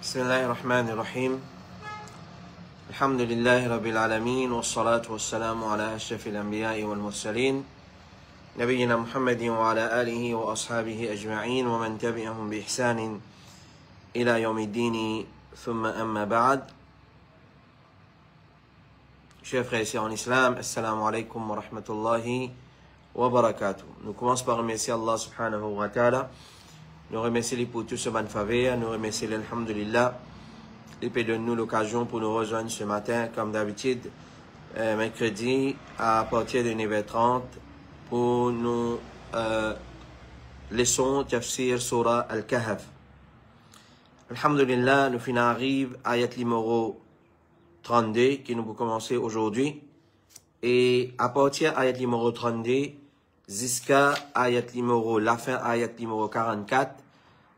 بسم الله الرحمن الرحيم الحمد لله رب العالمين والصلاة والسلام على أشرف الأنبياء والمرسلين نبينا محمد وعلى آله وأصحابه أجمعين ومن تبعهم بإحسان إلى يوم الدين ثم أما بعد. Chers frères et sœurs en islam, assalamu alaikum wa rahmatullahi wa barakatuh. Nous commençons par remercier Allah subhanahu wa ta'ala. Nous remercions pour tout ce bon faveur. Nous remercions l'alhamdulillah. Il peut donner nous l'occasion pour nous rejoindre ce matin, comme d'habitude, mercredi, à partir de 9h30, pour nous leçons tafsir surah Al-Kahf. Alhamdulillah, nous finissons arrive ayat numéro 32 qui nous peut commencer aujourd'hui. Et à partir de ayat numéro 32 jusqu'à ayat numéro, la fin ayat numéro 44,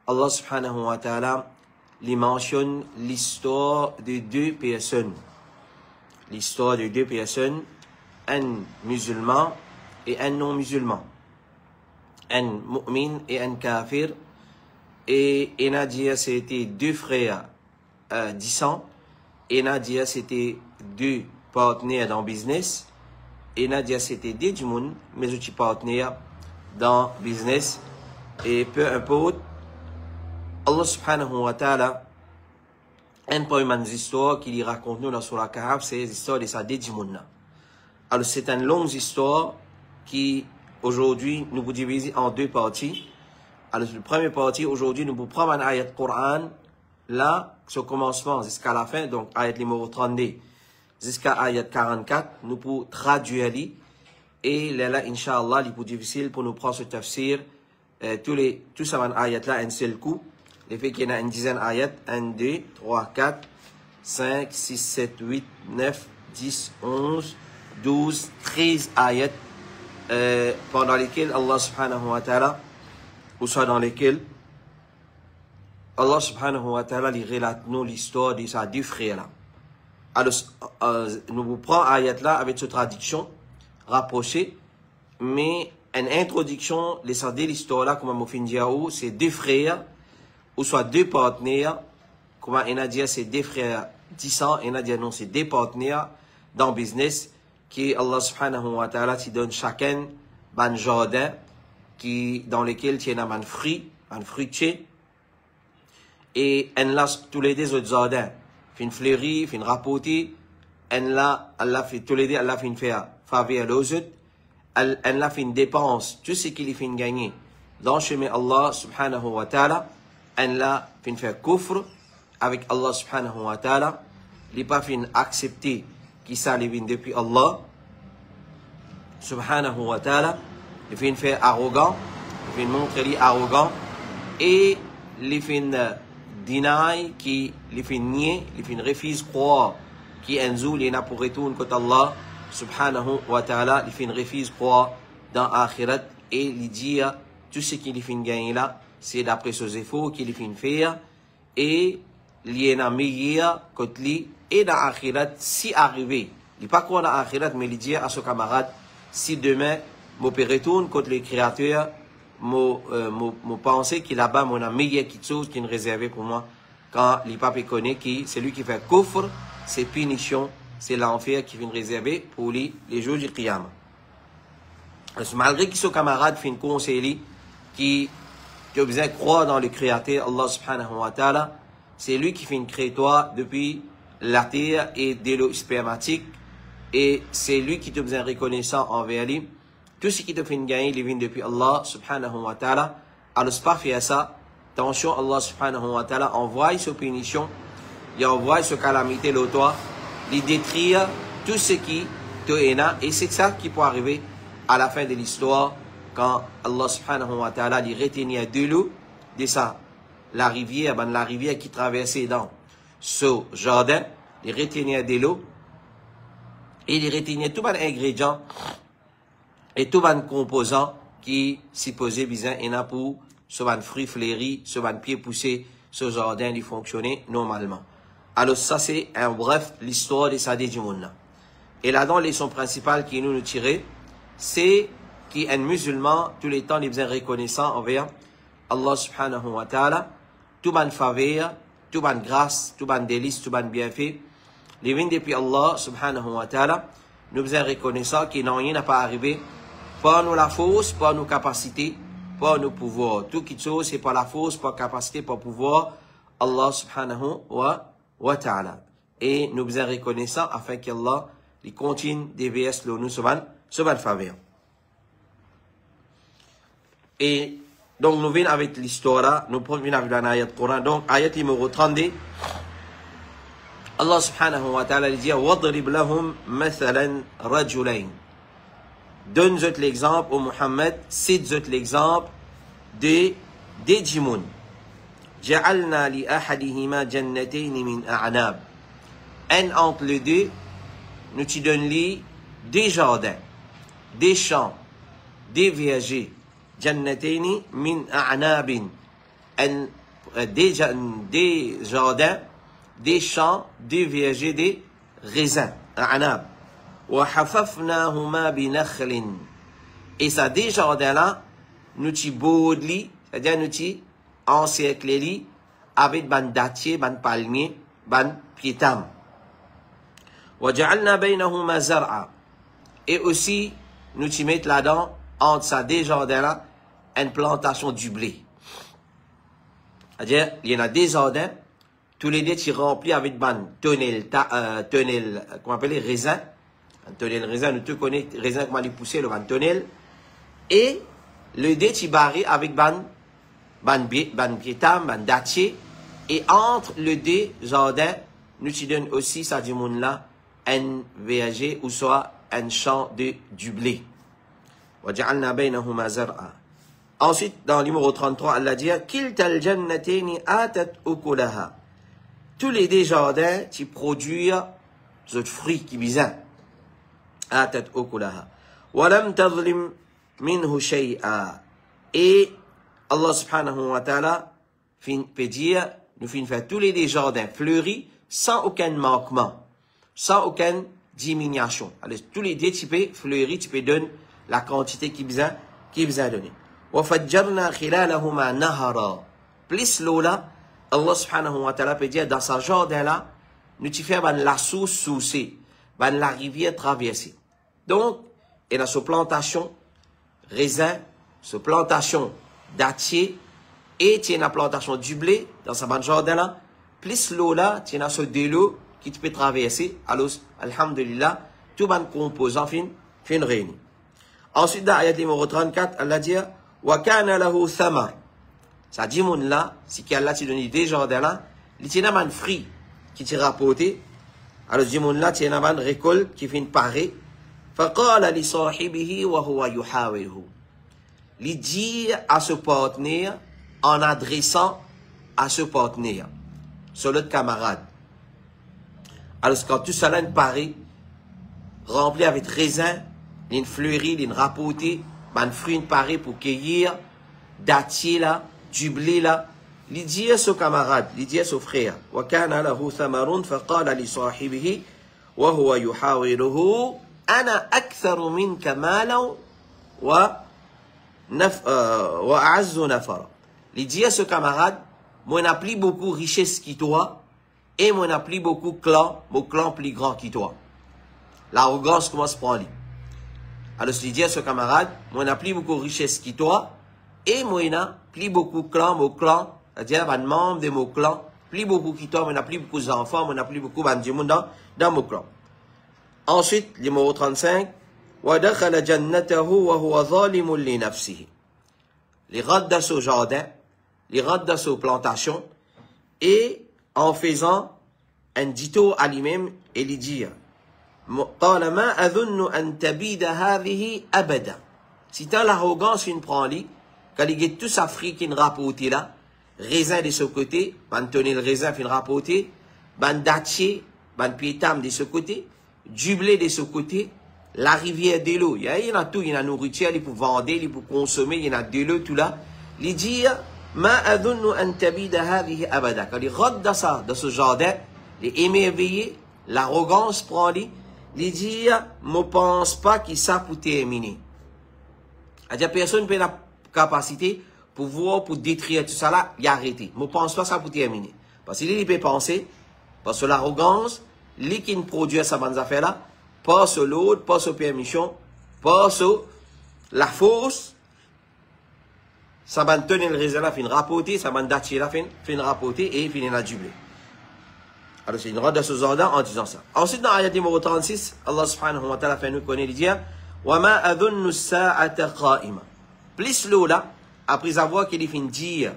Allah subhanahu wa ta'ala lui mentionne l'histoire de deux personnes. L'histoire de deux personnes, un musulman et un non-musulman. Un mu'min et un kafir. Et Nadia, c'était deux frères dissants. Et Nadia, c'était deux partenaires dans le business. Et Nadia, c'était des djimoun, mais aussi partenaires dans le business. Et peu importe, Allah subhanahu wa ta'ala, un peu des histoires qu'il raconte nous dans Surah Kahf, c'est l'histoire de sa djimoun. Alors, c'est une longue histoire qui, aujourd'hui, nous vous divisons en deux parties. Alors, la première partie, aujourd'hui, nous vous prenons un ayat Coran, là, ce commencement jusqu'à la fin, donc ayat numéro 32 jusqu'à ayat 44, nous pouvons traduire et là, Inch'Allah, il est plus difficile pour nous prendre ce tafsir, tout ça van ayat là, un seul coup. Le fait qu'il y en a une dizaine d'ayats, 1, 2, 3, 4, 5, 6, 7, 8, 9, 10, 11, 12, 13 ayats, pendant lesquels Allah subhanahu wa ta'ala, ou soit dans lesquels Allah subhanahu wa ta'ala lui relate nous l'histoire de ses deux frères là. Alors, nous vous prenons ayat là avec cette traduction rapprochée, mais une introduction de l'histoire là, comme je dit, c'est deux frères, ou soit deux partenaires, comme on a dit, c'est deux frères dissants, et on a dit non, c'est deux partenaires dans le business, qui Allah subhanahu wa ta'ala qui donne chacun un jardin, dans lequel il y a un fruit, un fruitier, et on laisse tous les deux autres jardins, fin fleuri, fin rapporté, on l'a, Allah fait tous les deux, Allah fait faire faveur aux autres, on l'a fait dépense, tout ce qu'il fait gagner dans le chemin Allah subhanahu wa ta'ala, on l'a fait faire kufr avec Allah subhanahu wa ta'ala, il n'a pas fait accepter qui ça vient depuis Allah subhanahu wa ta'ala, il fait faire arrogant, il fait montrer arrogant, et il fait deny, qui il fait nier, il fait refuse croire, qui un jour il n'a pour retourner contre Allah subhanahu wa ta'ala, il fait refuse croire dans l'akhirat, et il dit tout ce qu'il fait gagner là, c'est d'après ses efforts qu'il fait faire, et il y a meilleur contre lui, et dans l'akhirat, si arrivé, il n'est pas quoi dans l'akhirat, mais il dit à son camarade, si demain, je retourne contre le Créateur, je pense qu'il là-bas, mon a meilleur quelque chose qui est réservé pour moi, quand les papes connaissent qui, c'est lui qui fait kufr, c'est punition, c'est l'enfer qui vient réservé pour lui, les jours du Qiyamah. Malgré que son camarade fait une conseil, qui a besoin de croire dans le Créateur, Allah subhanahu wa ta'ala, c'est lui qui fait une créatoire depuis la terre et de l'eau spermatique, et c'est lui qui te besoin reconnaissant envers lui. Tout ce qui te fait gagner, il vient depuis Allah subhanahu wa ta'ala. Alors, c'est pas faire ça. Attention, Allah subhanahu wa ta'ala envoie sa punition, il envoie sa calamité le toi, il détruire tout ce qui te est là, et c'est ça qui peut arriver à la fin de l'histoire, quand Allah subhanahu wa ta'ala il retenir de l'eau, de ça, la rivière qui traversait dans ce jardin, il retenir de l'eau, et il retenir tout les ingrédients et tout les composants qui supposaient bien et pour ce fruit fleuri, ce pied poussé, ce jardin il fonctionnait normalement. Alors ça c'est un bref l'histoire de Sadé du monde. Et là-dedans, la leçon principale qui nous tirer, c'est qu'un musulman, tous les temps, il est reconnaissant envers Allah subhanahu wa ta'ala, tout ban faveur tout ban grâce, tout ban délice, tout ban bienfait, les vignes depuis Allah subhanahu wa ta'ala, nous sommes reconnaissants qu'il n'y n'a pas arrivé, pas nous la force, pas nos capacités, pas nos pouvoirs. Tout qui chose, c'est pas la force, pas capacité, pas pouvoir, Allah subhanahu wa ta'ala. Et nous sommes reconnaissants afin qu'Allah il continue d'éveiller nous sur van faveur. Et donc nous venons avec l'histoire, nous venons avec l'ayat Coran. Donc ayat numéro 32. Allah subhanahu wa ta'ala dit وَضْرِبْ لَهُمْ مَثَلًا رَجُلَيْنِ. Donne-nous l'exemple au Muhammad, cite l'exemple des djimoun. جَعَلْنَا لِأَحَدِهِمَا جَنَّتَيْنِ مِنْ أَعْنَابٍ. Un entre les deux, nous te donnons des jardins, des champs, des vergers. جَنَّتَيْنِ مِنْ أَعْنَابٍ. Des jardins, des champs, des vergers, des raisins. أعناب. وحففناهما بنخل. Et ça, des jardins-là, nous t'y baudli, c'est-à-dire nous t'y encerclés avec ban dattier, ban palmier, ban piétam. وجعلنا بينهما زرعا. Et aussi, nous t'y mettons là-dedans, entre ça, des jardins-là, une plantation du blé. C'est-à-dire, il y en a des jardins, tous les deux, tu remplis avec ban tonnel, comment on appelle les raisins. Un tonnel raisin, nous tous connaissons raisin comment les pousser, le ban tonnel. Et le dé, tu barré avec ban piétam, ban dattier. Et entre le dé jardin, nous tu donnes aussi, ça dit moun là, un verger ou soit un champ de du blé. وَجَعَلْنَا بَيْنَهُمَا زَرْعًا. Ensuite, dans le numéro 33, Allah dit كِلْتَ الْجَنَّتَيْنِ آتَتْ أُكُلَهَا. Tous les deux jardins, tu produis des fruits qui bizarrent. آتَتْ أُكُلَهَا. وَلَمْ تَظْلِمْ مِنْهُ شَيْئًا. Et Allah subhanahu wa ta'ala peut dire, nous finissons faire tous les deux jardins fleuris sans aucun manquement, sans aucune diminution. Alors, tous les deux, tu peux fleurir, tu peux donner la quantité qui vous a donné. وَفَجَّرْنَا خِلَالَهُمَا نَهَرًا. Plus l'eau là, Allah subhanahu wa ta'ala peut dire, dans ce jardin-là, nous tu fais la source soucée, la rivière traversée. Donc, il y a cette plantation raisin, cette plantation dattier, et il y a la plantation du blé, dans ce jardin-là, plus l'eau là, il y a ce de l'eau qui peut traverser. Alors, alhamdulillah, tout le composant fin réuni. Ensuite, dans l'ayat numéro 34, Allah dit, وَكَانَ لَهُ ثَمَرٍ. Ça dit, mon là, si qu'Allah t'a donné des jardins là, il y a un fruit qui t'a rapporté. Alors, dit, mon là, il y a une récolte qui vient parer. فَقَالَ لِصَاحِبِهِ وَهُوَ يُحَاوِرُهُ. Il dit à ce partenaire, en adressant à ce partenaire, sur l'autre camarade. Alors, quand tout cela paraît, rempli avec raisin, une fleurie, une rapportée, un fruit paraît pour cueillir, dattier là, du blé là, il dit à ce camarade, il dit à ce frère, وَكَانَ لَهُ ثَمَرٌ فَقَالَ لِصَاحِبِهِ وَهُوَ يُحَاوِرُهُ أَنَا أَكْثَرُ مِنْكَ مَالًا وَأَعَزُّ نَفَرًا. Il dit à ce camarade, moi n'a plus beaucoup richesse qui toi, et moi n'a plus beaucoup clan, mon clan plus grand qui toi. L'arrogance commence à prendre. Alors, il dit à ce camarade, moi n'a plus beaucoup richesse qui toi, et moi n'a plus beaucoup clan, mon clan, c'est-à-dire un membre de mon clan, plus beaucoup qui toi, moi n'a plus beaucoup d'enfants, moi n'a plus beaucoup de monde dans mon clan. Ensuite, le numéro 35, وَدَخَلَ جَنَّتَهُ وَهُوَ ظَالِمٌ لِنَفْسِهِ. Les rentre dans ce jardin, les rentre dans ce plantation, et en faisant un dito à lui-même, et lui dire, قَالَ مَا أَذُنُّ أَن تَبِيدَ هَذِهِ أَبَدًا. Si t'as l'arrogance qui prend lui, quand il y a tout sa fric qui rapporte là, raisin de ce côté, ban tonner le raisin qui rapporte, ban dattier, ban piétam de ce côté, du blé de ce côté, la rivière de l'eau. Il y a tout, il y a la nourriture, il peut vendre, il peut consommer, il y a de l'eau, tout là. Il dit, ma adunnu an tabida hadhihi abada. Quand il rentre dans ce jardin, il est émerveillé, l'arrogance prend lui, il dit, ne pense pas qu'il ça pour terminer. C'est-à-dire, personne n'a la capacité pour voir, pour détruire tout ça là, il a arrêté. Ne pense pas ça pour terminer. Parce qu'il peut penser, pas sur l'arrogance, lui qui produit sa bonne affaire là, pas sur l'autre, pas sur permission, pas sur la fausse, ça va tenir le réseau là, fin rapporter, ça va dater là, fin rapporter et finir la jubilé. Alors c'est une rade de ce genre en disant ça. Ensuite dans l'ayat numéro 36, Allah subhanahu wa ta'ala fait nous connaître, il dit وَمَا أَذُنُّ السَّاعَةَ قَائِمًا. Plus l'eau là, après avoir qu'il fin dire,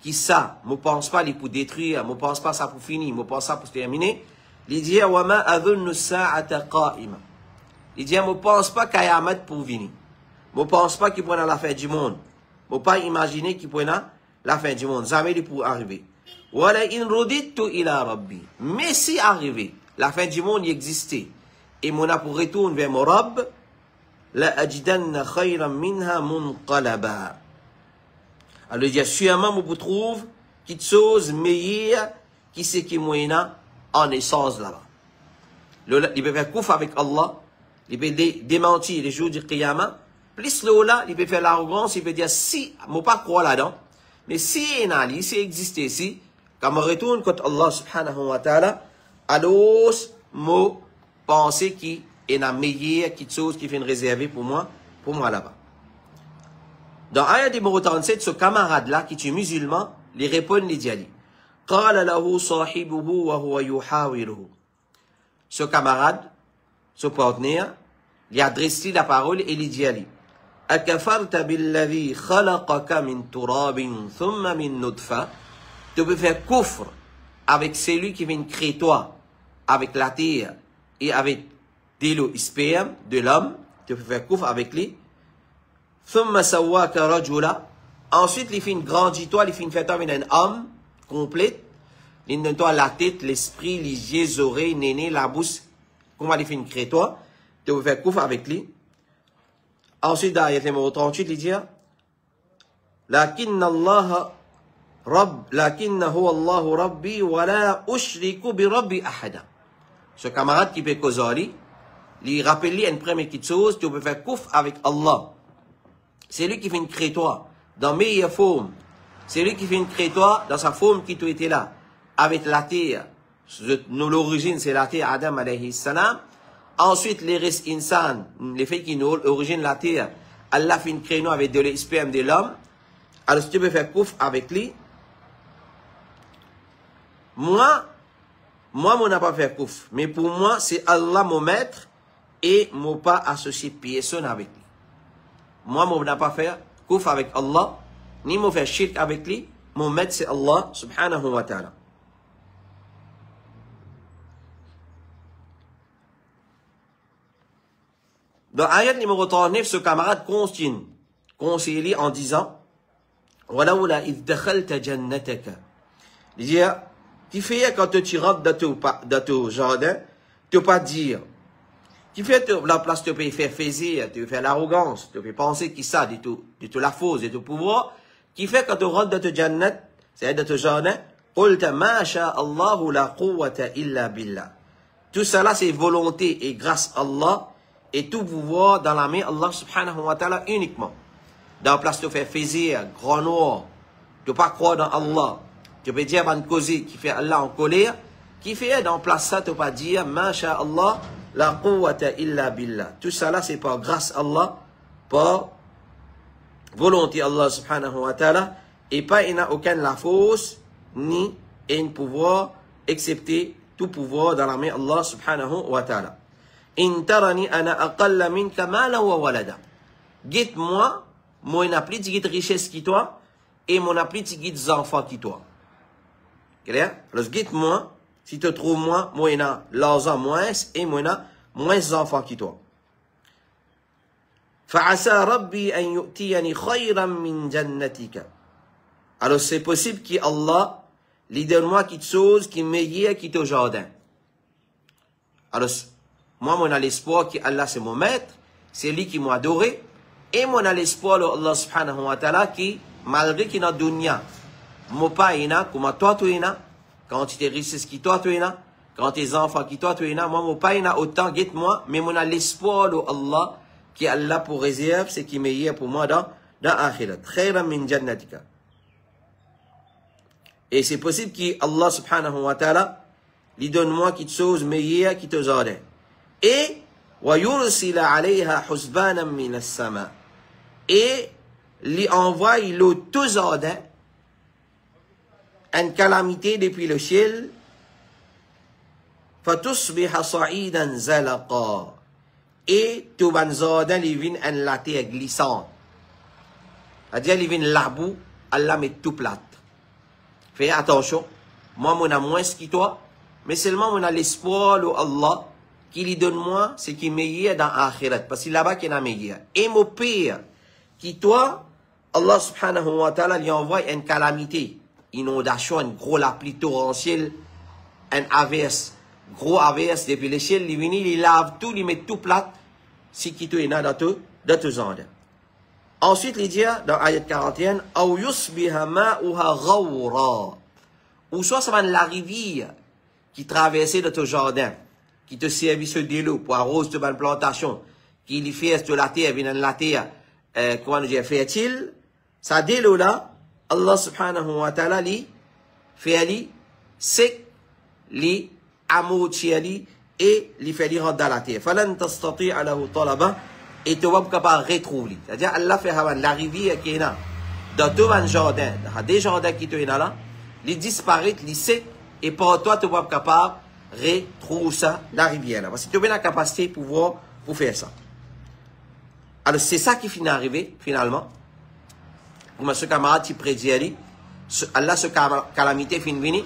qui ça, ne pense pas les pour détruire, ne pense pas ça pour finir, ne pense pas pour terminer, il dit وَمَا أَذُنُّ السَّاعَةَ قَائِمًا. Il dit, ne pense pas qu'il y a pour venir. Ne pense pas qu'il pourra la fin du monde. Ne pas imaginer qu'il pourra la fin du monde. Jamais il pour arriver. وَلَئِنْ رُدِدْتُ إِلَىٰ رَبِّي. Mais si arrivé, la fin du monde y existait, et mon a pour retourner vers mon Rabb, لَأَجْدَنَّ خَيْرًا مِنْهَا مُنْقَلَبًا. Alors il dit, sûrement, je vous trouve quelque chose meilleur qui c'est qui moyena en essence là-bas. Il peut faire couf avec Allah, il peut démentir les jours du Qiyamah. Plus là, il peut faire l'arrogance, il peut dire, si, je ne pas croire là-dedans, mais si il a, si existait ici, quand je retourne contre Allah subhanahu wa ta'ala, alors, je pense qu'il y a meilleur quelque chose qui fait réservé pour moi là-bas. Dans l'ayat numéro 37, ce camarade-là, qui est musulman, lui répond, il dit, قَالَ لَهُ صَاحِبُهُ وَهُوَ يُحَاوِرُهُ. Ce camarade, ce partenaire, lui adresse la parole et lui dit, أَكَفَرْتَ بِالَّذِي خَلَقَكَ مِنْ تُرَابٍ ثُمَّ مِنْ نُطْفَةٍ. Tu peux faire coufre avec celui qui vient créer toi, avec la terre et avec de l'eau, sperme de l'homme. Tu peux faire coufre avec lui. ثُمَّ سَوَّاكَ رَجُلًا. Ensuite, il fait une grandit toi, il fait une fait un homme complet. Il donne toi la tête, l'esprit, les yeux, les oreilles, les nez, la bouche. Comment il fait une crée toi? Tu peux faire coufre avec lui. Ensuite, dans l'ayat numéro 38, il dit لَكِنَّهُ اللَّهُ رَبِّي وَلَا أُشْرِكُ بِرَبِّي أَحَدًا. Ce camarade qui peut causer, il rappelle une première chose, tu peux faire couf avec Allah. C'est lui qui fait une créatoire dans meilleure forme. C'est lui qui fait une créatoire dans sa forme qui était là, avec la terre. L'origine, c'est la terre, Adam alayhi salam. Ensuite, les restes insan, les faits qui nous origine la terre, Allah fait une créature avec de l'esperme de l'homme. Alors, si tu peux faire couf avec lui, moi, on n'a pas fait couf. Mais pour moi, c'est Allah mon maître et mon pas associé personne avec lui. Moi, on n'a pas fait couf avec Allah, ni mon faire shirk avec lui. Mon maître, c'est Allah, subhanahu wa ta'ala. Dans l'ayat numéro 39, ce camarade continue, conseiller en disant, وَلَوْلَا إِذْ دَخَلْتَ جَنَّتَكَ. Il dit, qui fait quand tu rentres dans ton jardin, tu ne peux pas dire, qui fait la place, tu peux faire plaisir, tu peux faire l'arrogance, tu peux penser qui ça, de tout la fausse, de tout pouvoir, qui fait quand tu rentres dans ton jannat, c'est-à-dire dans ton jardin, قُلْتَ مَا شَاءَ اللَّهُ لَا قُوَّةَ إِلَّا بِاللَّهِ. Tout cela, c'est volonté et grâce à Allah, et tout pouvoir dans la main Allah subhanahu wa ta'ala uniquement. Dans la place, tu fais plaisir, grand noir, tu ne peux pas croire dans Allah. Tu peux dire une cause qui fait Allah en colère, qui fait dans la place ça, tu ne peux pas dire, Masha Allah, la quwwata illa billah. Tout ça là, c'est pas grâce à Allah, pas volonté Allah subhanahu wa ta'ala, et pas il n'y a aucun la fausse, ni un pouvoir, excepté tout pouvoir dans la main Allah subhanahu wa ta'ala. In tarani ana aqalla minka mala wa walada. Guide-moi, moi n'a plus de richesse qui toi, et mon n'a plus de enfants qui toi. Clair? Alors guide-moi, si tu trouves moi, moi n'a l'argent moins, et moi n'a moins d'enfants qui toi. Fa'asa rabbi an yu'tiyani khayran min jannatika. Alors c'est possible qu'Allah lui donne-moi quelque chose qui est meilleur qui ton jardin. Alors, moi, on a l'espoir qu'Allah c'est mon maître, c'est lui qui m'a adoré, et moi, on a l'espoir d'Allah subhanahu wa ta'ala qui, malgré qu'il y a dunya, mon pas y a, comme toi tu y as, quand tu es riche, qui toi tu y as, quand tes enfants qui toi tu y as, moi, mon pas y a autant, guette-moi, mais on a l'espoir d'Allah qui Allah pour réserve, c'est qui est meilleur pour moi dans akhirat. Khayran min jannatika. Et c'est possible qu'Allah subhanahu wa ta'ala lui donne moi quelque chose meilleur qui te zade. Et وَيُرْسِلَ عَلَيْهَا حُسْبَانًا مِنَ السَّمَاءِ et lui envoie l'eau tout zade, une calamité depuis le ciel, فَتُصْبِحَ صَعِيدًا زَلَقًا et tout ban zade lui vient une la terre glissante. C'est-à-dire lui vient la boue, Allah met tout plate. Fais attention, moi, mon a moins que toi, mais seulement on a l'espoir de Allah qui lui donne moi ce qui est meilleur dans l'akhirat, parce que c'est là-bas qu'il y a meilleur. Et mon pire, qui toi, Allah subhanahu wa ta'ala lui envoie une calamité, inondation, une grosse la pluie torrentielle, un averse, gros averse depuis le ciel, il vient, il lave tout, il met tout plat, si qui toi est dans tout zande. Ensuite, il dit dans ayat 41, ou yusbiha ma'uha ghawra. Ou soit ça va la rivière qui traversait de ton jardin, qui te servit de l'eau pour arroser ta plantation, qui lui fait de la terre, vient de la terre, comment dire, fertile. Ça de l'eau là, Allah subhanahu wa ta'ala li fait li sec, li amoutir li et li fait li rentrer dans la terre. Falan tastati'a lahu talaba. Et tu vas capable de retrouver. C'est-à-dire, Allah fait la rivière qui est là, dans tout un jardin, dans des jardins qui sont là, ils disparaissent, ils sec, et pour toi, tu vas capable de retrouver ça, la rivière là. Parce que tu as la capacité pour faire ça. Alors, c'est ça qui finit d'arriver, finalement. Comme ce camarade qui prédit, Allah, ce calamité finit de venir.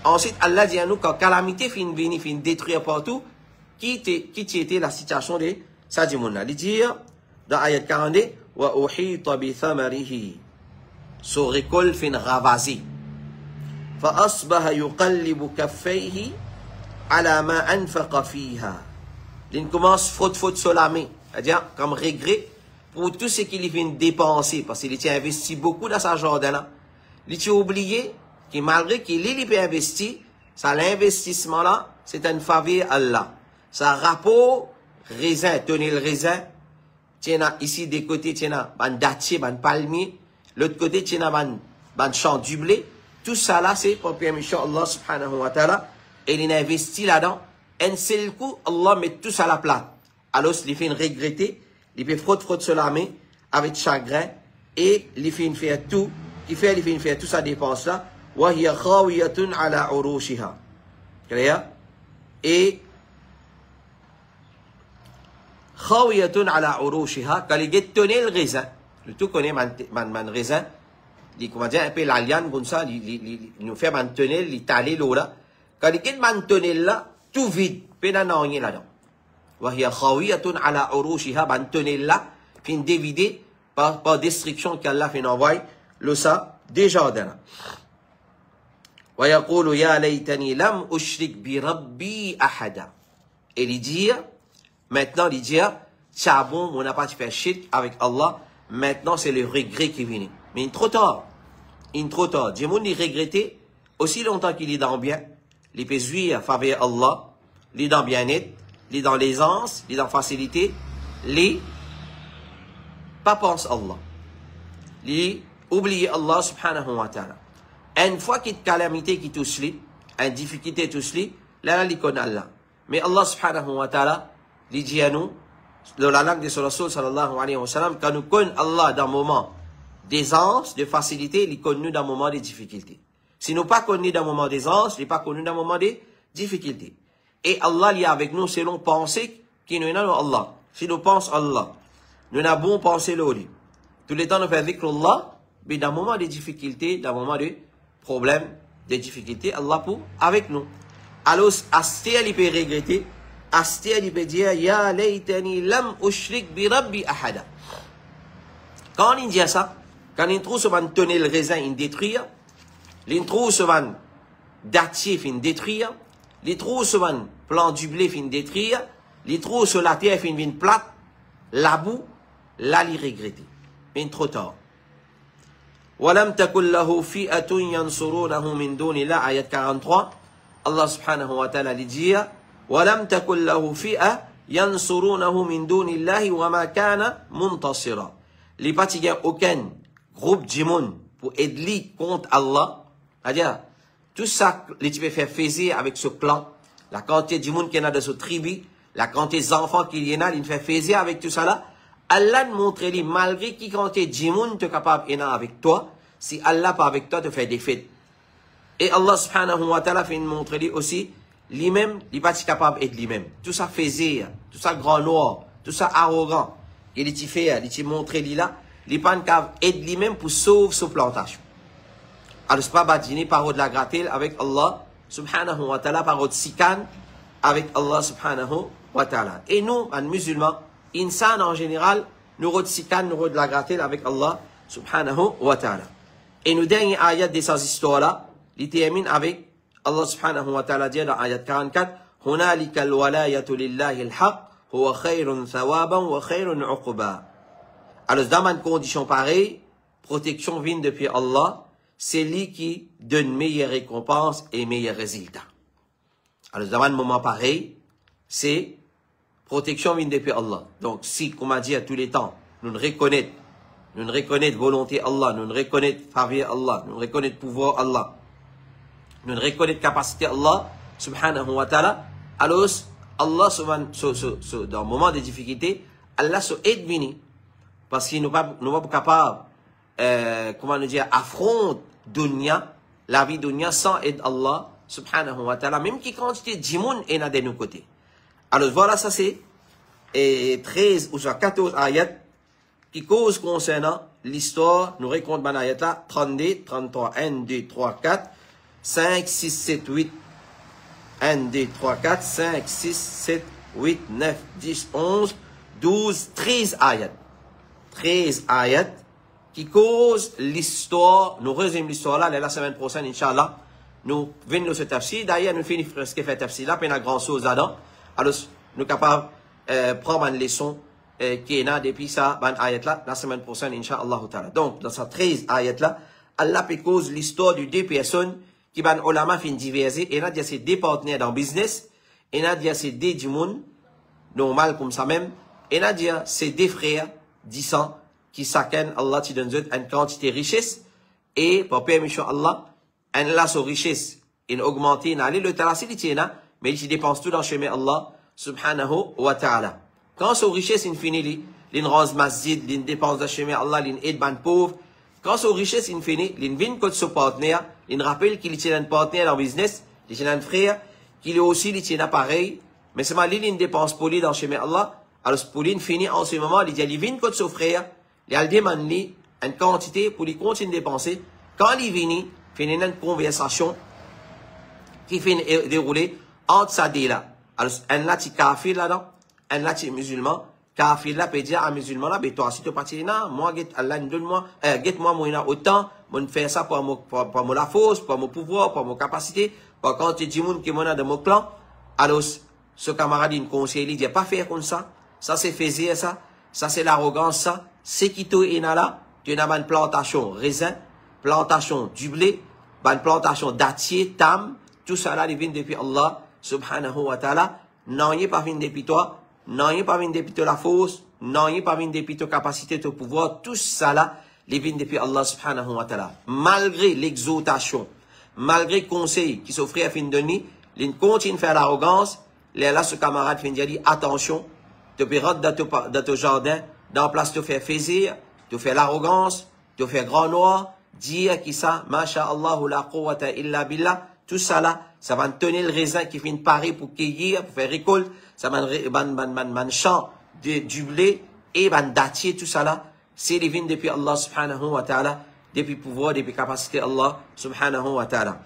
Ensuite, Allah dit à nous, quand calamité finit de venir, finit de détruire partout, qui était la situation de ça dit mon il dit dans ayat 42 wa uhita bi thamarihi son récolte fin ravasé fa asbaha yuqallibu kaffayhi ala ma anfaqa fiha. Il commence faute sur la main, c'est-à-dire comme regret pour tout ce qu'il vient dépenser parce qu'il a investi beaucoup dans sa jardin là. Il a oublié que malgré qu'il ait investi, ça l'investissement là, c'est une faveur à Allah. Ça rapport raisin, tenez le raisin, tiens ici des côtés, tiens ban dattier, ban palmier, l'autre côté, tiens ban champ du blé, tout ça là, c'est pour permission Allah subhanahu wa ta'ala, et il investit là-dedans, un seul coup, Allah met tout ça à la plate. Alors, il fait une regretter, il fait frotte sur la main, avec chagrin, et il fait faire tout, il fait faire tout ça dépense là, wa hiya khawiyatun ala urushiha. Clair? Et khawiyatun ala urushiha, quand il tenait le raisin, le tout connaît man raisin, il comment dire un peu la liane comme ça, il nous fait maintenir, il taler l'eau là, quand il maintenir là, tout vide, pénan rien là-dedans. Wa hiya khawiyatun ala urushiha, maintenir là, fin dévider par destruction qu'Allah fait envoyer, le ça, des jardins là. Wa yaqulu ya laytani lam ushrik bi rabbi ahada. Et il dit, maintenant, il dit, c'est bon, on n'a pas fait shirk avec Allah. Maintenant, c'est le regret qui vient. Mais il est trop tard. Il est trop tard. Dieu m'a dit regretter aussi longtemps qu'il est dans le bien. Il peut jouir à faveur Allah. Il est dans le bien-être. Il est dans l'aisance. Il est dans la facilité. Il est pas pense Allah. Il est oublié Allah subhanahu wa ta'ala. Une fois qu'il y a une calamité qui touche lui, une difficulté touche lui, là, il connaît Allah. Mais Allah subhanahu wa ta'ala, il dit à nous, dans la langue de son Rasul sallallahu alayhi wa sallam, quand nous connaissons Allah dans un moment d'aisance, de facilité, il connaît nous dans un moment de difficulté. Si nous pas connus dans un moment d'aisance, il n'est pas connu dans un moment de difficulté. Et Allah il est avec nous selon pensée qui nous est dans Allah. Si nous pensons Allah, nous avons bon pensée là. Tous les temps nous faisons dhikr Allah, mais dans un moment de difficulté, dans un moment de problème, de difficulté, Allah pour avec nous. Alors, Astia il peut regretter, Astia il peut dire, Ya laytani lam ushrik bi rabbi ahada. Quand il dit ça, quand il trouve ce van tenir le raisin, il détruit, il trouve ce van dattier, il détruit, il trouve ce van plant du blé, il détruit, il trouve sur la terre, il vient plate, la boue, là, il regrette. Mais trop tard. وَلَمْ تَكُنْ لَهُ فِئَةٌ يَنْصُرُونَهُ مِنْ دُونِ اللَّهِ ayat 43. Allah subhanahu wa ta'ala dit وَلَمْ تَكُنْ لَهُ فِئَةٌ يَنْصُرُونَهُ مِنْ دُونِ اللَّهِ وَمَا كَانَ مُنْتَصِرًا. Il n'y a pas aucun groupe de monde pour aider contre Allah. C'est-à-dire, tout ça, les tu peux faire plaisir avec ce clan, la quantité du monde qu'il y en a de ce tribu, la quantité d'enfants qu'il y en a, il fait plaisir avec tout ça là. Allah nous montre, malgré qui quantité du monde tu es capable d'en avec toi, si Allah pas avec toi, te fait des fêtes. Et Allah subhanahu wa ta'ala fait montrer aussi, lui-même, il n'est pas capable d'être lui-même. Tout ça plaisir, tout ça grand noir, tout ça arrogant, il est fait, il est montré là, il n'est pas capable d'être lui-même pour sauver sa plantation. Alors, c'est pas badiner par de la gratte avec Allah subhanahu wa ta'ala, par de sikan avec Allah subhanahu wa ta'ala. Et nous, les musulmans, insan en général, nous de sikan, nous de la gratte avec Allah subhanahu wa ta'ala. Et nous, dernier ayat de ces histoires-là, il termine avec Allah subhanahu wa ta'ala dit dans ayat 44, هُنَالِكَ الْوَلَايَةُ لِلَّهِ الْحَقِّ هُوَ خَيْرٌ ثَوَابًا وَخَيْرٌ عُقْبًا. Alors, dans une condition pareille, protection vient depuis Allah, c'est lui qui donne meilleure récompense et meilleurs résultats. Alors, dans un moment pareil, c'est protection vient depuis Allah. Donc, si, comme on dit à tous les temps, nous reconnaissons volonté Allah, nous reconnaissons faveur Allah, nous reconnaissons pouvoir Allah, nous reconnaissons capacité Allah, subhanahu wa ta'ala, alors, Allah, dans un moment de difficulté, Allah se aide vini, parce qu'il n'est pas capable, comment nous dire, affronte dunya, la vie dunya sans aide Allah, subhanahu wa ta'ala, même qui quantité d'imoun est de nos côtés. Alors voilà, ça c'est 13 ou 14 ayats qui causent concernant l'histoire, nous raconte ban ayat là, 32, 33, 1, 2, 3, 4, 5, 6, 7, 8, 1, 2, 3, 4, 5, 6, 7, 8, 9, 10, 11, 12, 13 ayats. 13 ayats qui causent l'histoire, nous résumons l'histoire là, la semaine prochaine, Inch'Allah, nous venons de ce tafsir, d'ailleurs, nous finissons ce que fait tafsir là, puis il y a grand chose là-dedans, alors, nous sommes capables de prendre une leçon qui est là depuis ça, ban ayat là, la semaine prochaine, Inch'Allah ta'ala. Donc, dans ces 13 ayats là, Allah peut cause l'histoire de deux personnes qui ban ulama fin diverser, et là, il y a ces deux partenaires dans le business, et là, il y a ces deux du monde, normal comme ça même, et là, il y a ces deux frères, 10 ans, qui s'acquèrent, Allah te donne une quantité de richesse, et par permission Allah, elle a sa richesse, il augmente, il a le talassi, mais il dépense tout dans le chemin Allah, subhanahu wa ta'ala. Quand sa richesse est finie, il rend masjid, il dépense dans le chemin Allah, il aide les pauvres. Quand sa richesse est finie, il vient contre son partenaire, il rappelle qu'il est un partenaire dans le business, il est un frère, qu'il est aussi, il est pareil, mais seulement il dépense pour lui dans le chemin Allah. Alors, pour lui, finit en ce moment, il dit, il vient contre son frère, il demande lui une quantité pour lui continuer de dépenser. Quand il vient, il finit une conversation qui finit dérouler entre ça et là. Alors, un là, tu kafir là-dedans, un là, tu musulman. Kafir là, peut dire à musulman là, ben toi, si tu partis là, moi, Allah, donne-moi, moi, moi, autant, moi, faire ça pour mon la force, pour mon pouvoir, pour mon capacité, pour quand tu dis monde qui est dans mon clan. Alors, ce camarade, il conseille, il dit, pas faire comme ça. Ça, c'est faisir ça. Ça, c'est l'arrogance, ça. C'est qui tu es là, tu as une plantation raisin, plantation du blé, une plantation dattier, tam, tout ça là, il vient depuis Allah, subhanahu wa ta'ala. Non, il n'est pas venu depuis toi. Non, il n'est pas venu depuis toi la force. Non, il n'est pas venu depuis ta capacité, ton pouvoir. Tout ça là, il vient depuis Allah, subhanahu wa ta'ala. Malgré l'exhortation, malgré le conseil qui s'offrait à fin de nuit, il continue à faire l'arrogance. Là, ce camarade vient dire, attention, tu peux rentrer dans ton jardin, dans la place, tu fais plaisir, tu fais l'arrogance, tu fais grand noir, dire qui ça, masha'Allah, la quwwata illa billah, tout ça là, ça va tenir le raisin qui finit de parer pour cueillir, pour faire récolte, ça va un champ du blé, et un dattier, tout ça là, c'est les vignes depuis Allah subhanahu wa ta'ala, depuis pouvoir, depuis capacité Allah subhanahu wa ta'ala.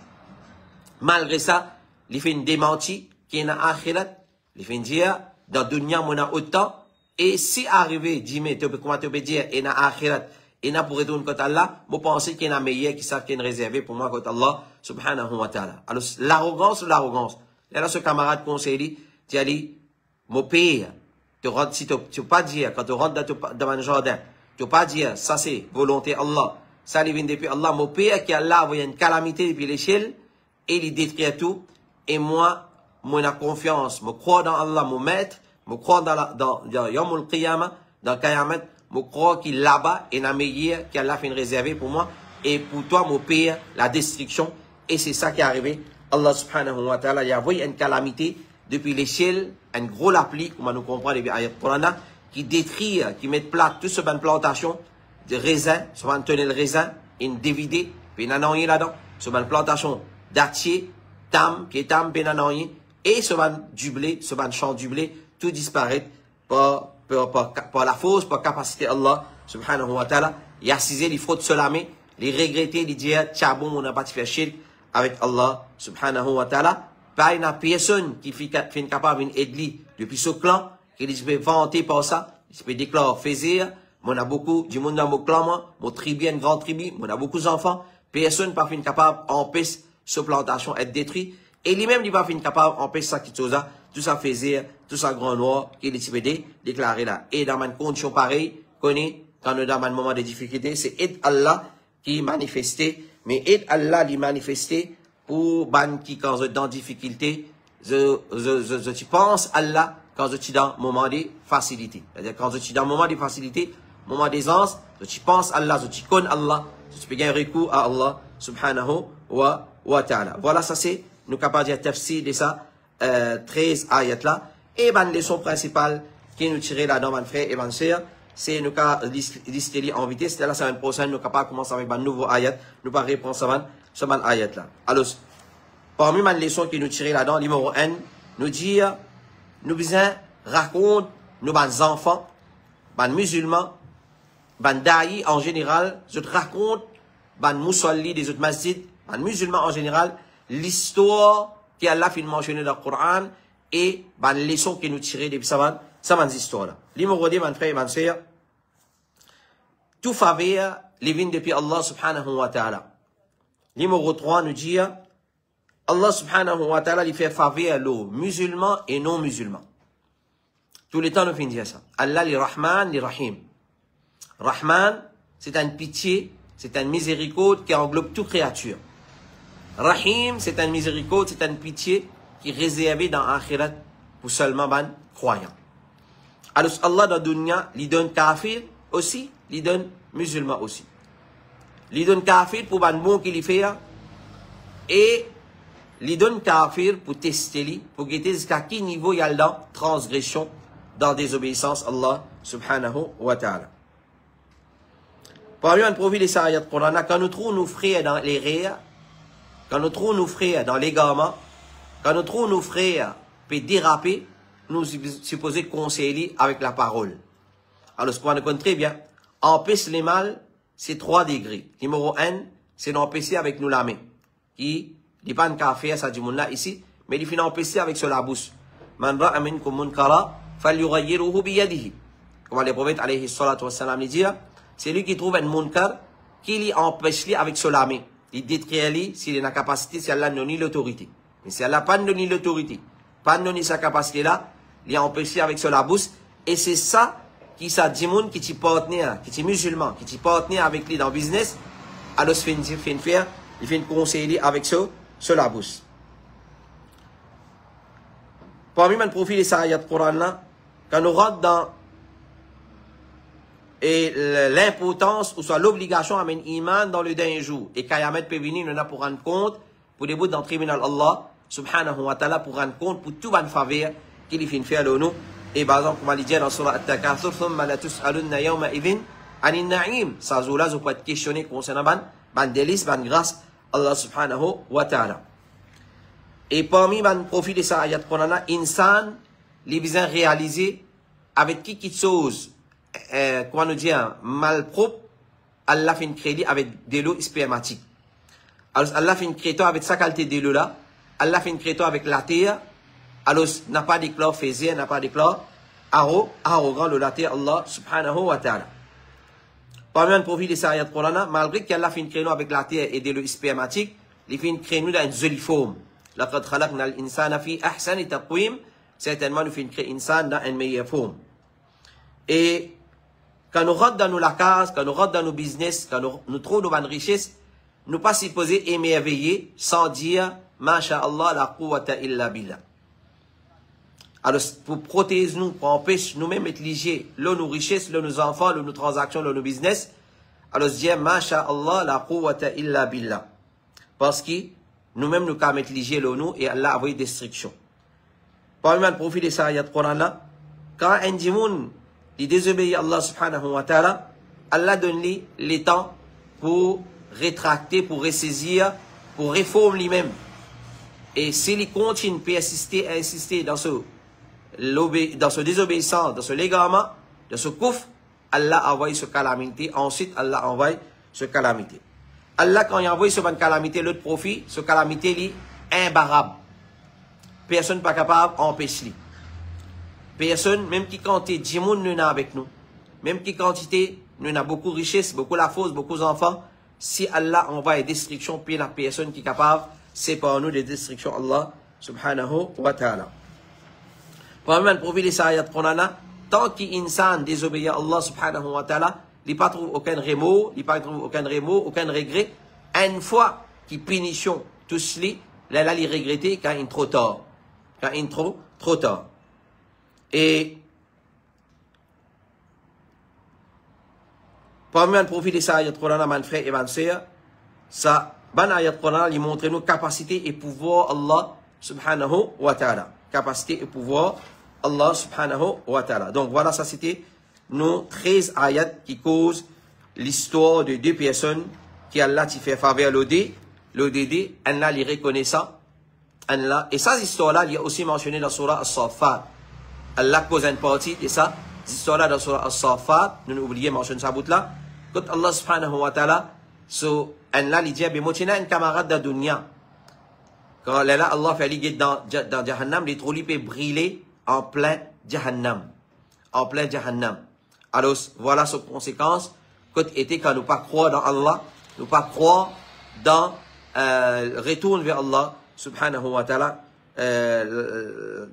Malgré ça, les fins démenti, qui est dans l'akhirat, les fins dire, dans le dunya, on a autant, et si arrivé, dis-moi, comment tu peux dire, et dans l'akhirat, et n'a pour retourner contre Allah, moi penser qu'il y en a meilleur qui savent qu'il y a réservé pour moi contre Allah, subhanahu wa ta'ala. Alors, l'arrogance. Là, ce camarade conseille, tu as dit, mon père, si tu pas dire, quand tu rentres dans un jardin, tu pas dire, ça c'est volonté Allah, ça vient depuis Allah, mon père qui a là, il y a une calamité depuis l'échelle, et il détruit tout, et moi a confiance, je crois dans Allah, mon maître, je crois dans Yawmul Qiyamah, dans Qayamat, je crois qu'il là-bas, et n'a meilleur qu'Allah fait réservé pour moi, et pour toi, mon père, la destruction, Et c'est ça qui est arrivé. Allah subhanahu wa ta'ala, il a envoyé une calamité depuis les ciels, un gros lapli, comme on nous comprend les ayats Coran, qui détruit, qui met plat toute cette plantation de raisins, souvent tenir le raisin, une dévidé, puis il y a là-dedans, sur une plantation dattier, tam, qui est tam, puis et souvent du blé, souvent champ du blé, tout disparaît par la force, par capacité Allah subhanahu wa ta'ala. Il a cisé, il faut se lamer, il regretter, il dire, tiens bon, on n'a pas fait shirk avec Allah subhanahu wa ta'ala. Pas une personne qui fait capable d'aider depuis ce clan, qui se peut vanter par ça, il se peut déclarer faisir. On a beaucoup du monde dans mon clan, mon tribu, une grande tribu, on a beaucoup d'enfants. Personne pas fait capable d'empêcher cette plantation être détruite. Et lui-même, il pas fait capable d'empêcher ça qui chose, tout ça faisir, tout ça grand noir, qui est déclaré là. Et dans une condition pareille, connaît, quand nous dans un moment de difficulté, c'est aide Allah qui manifestait, mais aide Allah qui manifestait pour ban qui quand je dans difficulté, je pense Allah quand je suis dans moment de facilité. C'est-à-dire quand je suis dans moment de facilité, moment d'aisance, je pense Allah, je connais Allah, je peux gagner recours à Allah subhanahu wa ta'ala. Voilà, ça c'est, nous capables de dire tafsir de ça, 13 ayats là. Et la leçon principale qui nous tirait là dans mon frère et ma soeur, c'est nous qu'à lister en vitesse. C'est la semaine prochaine, nous capables de commencer avec un nouveau ayat. Nous pas répondre sur mon ayat là. Alors, parmi les leçons qui nous tirait là-dedans, numéro 1, nous dire, nous besoin raconter, nous, les enfants, les musulmans, les daïs en général, je te raconte, les musulmans des autres masjids, les musulmans en général, l'histoire qui Allah fait mentionner dans le Coran et les leçons qui nous tirent de ces histoires-là. Numéro 2, mon frère et ma soeur, tout faveur, les vins depuis Allah subhanahu wa ta'ala. Numéro 3, nous dit, Allah subhanahu wa ta'ala, il fait faveur aux musulmans et non musulmans. Tout le temps, nous finissons ça. Allah, li Rahman, li Rahim. Rahman, c'est une pitié, c'est une miséricorde qui englobe toute créature. Rahim, c'est une miséricorde, c'est une pitié qui est réservée dans l'akhirat pour seulement les croyants. Alors, Allah dans la dunya, il donne kafir aussi, il donne musulman aussi. Il donne kafir pour les bons qu'il fait et il donne kafir pour tester, pour guetter jusqu'à quel niveau il y a dans transgression, dans désobéissance à Allah subhanahu wa ta'ala. Parmi un profil de ces ayats Coran, quand nous trouvons nos frères dans les rires, quand nous trouvons nos frères dans l'égarement, quand nous trouvons nos frères peut déraper, nous supposons conseiller avec la parole. Alors, ce qu'on connaît très bien, empêcher les mal, c'est 3 degrés. Numéro 1, c'est d'empêcher avec nous la main. Qui dit pas qu'à faire ça du monde là ici, mais il finit empêcher avec la bouche. Man ra'a minkum munkara falyughayyiruhu bi yadihi. Comme le prophète alayhi salatu wassalam dit, c'est lui qui trouve un munkar qui lui empêche avec la main. Il détruit lui s'il a la capacité, si Allah n'a donné l'autorité. Mais si Allah n'a pas donné l'autorité, pas donné sa capacité là, il a empêché avec la bouche. Et c'est ça qui ça dit monde qui t'y partenaire, qui t'y musulman, qui t'y partenaire avec lui dans le business, alors il fait une conseiller avec la bouche. Parmi mes profils de ça, il y a le Coran là, quand nous rentrons dans l'importance ou soit l'obligation à mettre iman dans le dernier jour. Et Kayamet peut venir, nous pour rendre compte, pour des bouts dans le tribunal Allah, subhanahu wa ta'ala, pour rendre compte pour tout bonne faveur qu'il fait faire de nous. Et par exemple, comme on dit dans Surah At-Takathur, thumma la tus'alunna yawma idhin anin na'im. Ça, là, vous pouvez être questionné concernant ban délice, ban grâce, Allah subhanahu wa ta'ala. Et parmi les profils de ça, ayat Coran, insan, les besoins réalisés avec qui chose, comment nous dire, malpropre, Allah fait une crédit avec de l'eau spermatique. Alors, Allah fait une crédit avec sa qualité de l'eau là, Allah fait une crédit avec la terre, alors, n'a pas déclaré faisait, n'a pas déclaré arrogant le la terre, Allah subhanahu wa ta'ala. Parmi un profil de sa ayat Coran, malgré qu'Allah fait une crédit avec la terre et de l'eau spermatique, il fait une crédit dans une jolie forme. لقد خلقنا الإنسان في أحسن تقويم. Certainement, nous fait une crédit insan dans une meilleure forme. Et quand nous rentrons dans nos cases, quand nous rentrons dans nos business, quand nous trouvons nos bonnes richesses, nous pas supposés émerveiller sans dire Masha'Allah la quwwata illa billah. Alors, pour protéger nous, pour empêcher nous-mêmes d'être liés, là nos richesses, là nos enfants, là nos transactions, là nos business, alors dire Masha'Allah la quwwata illa billah. Parce que nous-mêmes nous qu'à mettre l'hygiène nous et Allah a envoyé destruction. Parmi les profils de ça, ayat Coran là, quand un djimoun, il désobéit à Allah subhanahu wa ta'ala, Allah donne lui les temps pour rétracter, pour ressaisir, pour réformer lui-même. Et s'il continue à insister dans ce désobéissance, dans ce légarement, dans ce couf, Allah envoie ce calamité. Ensuite, Allah envoie ce calamité. Allah, quand il envoie ce calamité, l'autre profit, ce calamité, est imbarrable. Personne n'est pas capable d'empêcher. Personne, même qui quantité djimoun nous avec nous, même qui quantité nous avons beaucoup de richesses, beaucoup la force, beaucoup d'enfants, si Allah envoie une destruction, puis la personne qui est capable, c'est par nous des destructions Allah subhanahu wa ta'ala. Parmi les profils de ayat qu'on a, tant qu'insan désobéit à Allah subhanahu wa ta'ala, il ne trouve aucun remords, il ne trouve aucun remords, aucun regret. Une fois qu'il punition tout cela, là, il regrette quand il est trop tard. Quand il est trop tard. Et parmi les profils de ayat qu'on a, mon frère et ma sœur, ça, ban ayat Quran, il montre nos capacités et pouvoir Allah subhanahu wa ta'ala. Capacité et pouvoir Allah subhanahu wa ta'ala. Donc voilà, ça c'était nos 13 ayats qui causent l'histoire de deux personnes qui Allah t'y fait faveur l'ODD, Allah les reconnaissant. Allah, et ça, cette histoire-là, il y a aussi mentionné dans Surah As-Saffat. Allah cause une partie de ça. Cette histoire-là dans Surah As-Saffat, nous n'oublions mentionner ça bout là. Quand Allah subhanahu wa ta'ala, so, Allah lui dit, motina un camarade de dunya. Quand là, Allah fait liguer dans Jahannam, les trous peut briller en plein Jahannam. En plein Jahannam. Alors, voilà sa conséquence. Quand nous pas croire dans Allah, nous pas croire dans, retourne vers Allah, subhanahu wa ta'ala,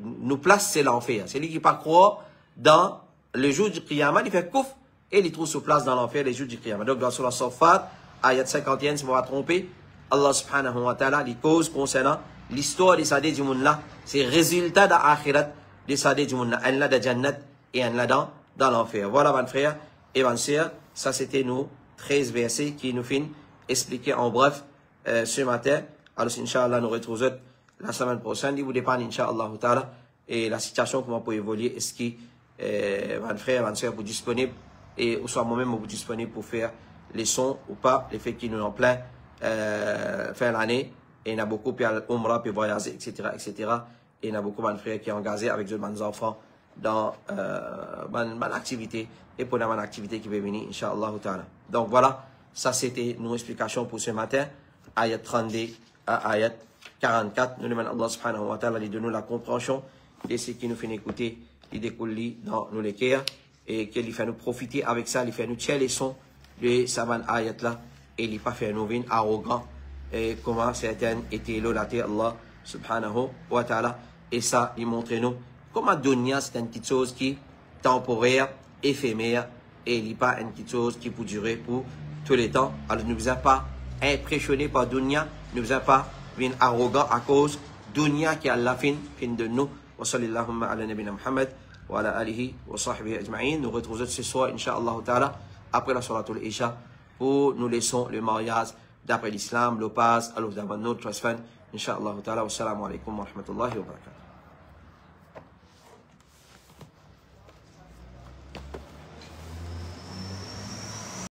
nous place, c'est l'enfer. C'est lui qui pas croire dans le jour du Qiyamah, il fait kouf, et il trouve sa place dans l'enfer les jours du Qiyamah. Donc, dans Surah As-Saffat, ayat 51, si je ne me tromper, Allah subhanahu wa ta'ala, les causes concernant l'histoire des sadés du monde là, c'est le résultat de l'akhirat des sadés du monde là. Un là de Jannat et un là dans l'enfer. Voilà, mon frère et mon sœur, ça c'était nos 13 versets qui nous finissent expliquer en bref ce matin. Alors, Inch'Allah, nous retrouvons la semaine prochaine. Il vous dépend, Inch'Allah ta'ala, et la situation, comment peut évoluer. Est-ce que mon frère, mon sœur, vous disponible, et ou soit moi-même, vous disponible pour faire les sons ou pas, les faits qui nous en plein fin l'année, et il y a beaucoup puis Umrah, puis voyager, etc., etc. Et il y a beaucoup de frères qui sont engagés avec des enfants dans mon activité, et pour la activité qui va venir, Inch'Allah ta'ala. Donc voilà, ça c'était nos explications pour ce matin, ayat 32 à ayat 44. Nous demandons Allah subhanahu wa ta'ala de nous la compréhension de ce qui nous fait écouter, il découle dans nos cœurs, et qu'il fait nous profiter avec ça, il fait nous tirer les sons de Saban ayat là, et il pas fait nous venir arrogant, et comment certains étaient lolatés Allah subhanahu wa ta'ala, et ça, il montre nous comment dunya c'est une petite chose qui est temporaire, éphémère, et il n'est pas une petite chose qui peut durer pour tous les temps. Alors ne vous êtes pas impressionnés par dunya, ne vous êtes pas venir arrogant à cause dunya qui est à la fin de nous. Wa sallallahu ala nabina Muhammad wa ala alihi wa sahbihi ajma'in. Nous retrouvons ce soir, Inch'Allah ta'ala, après la Suratul Isha, où nous laissons le mariage d'après l'islam, le pass, alors d'abord notre trust fund, Inch'Allah ta'ala. Wassalamu alaikum wa rahmatullahi wa barakatuh.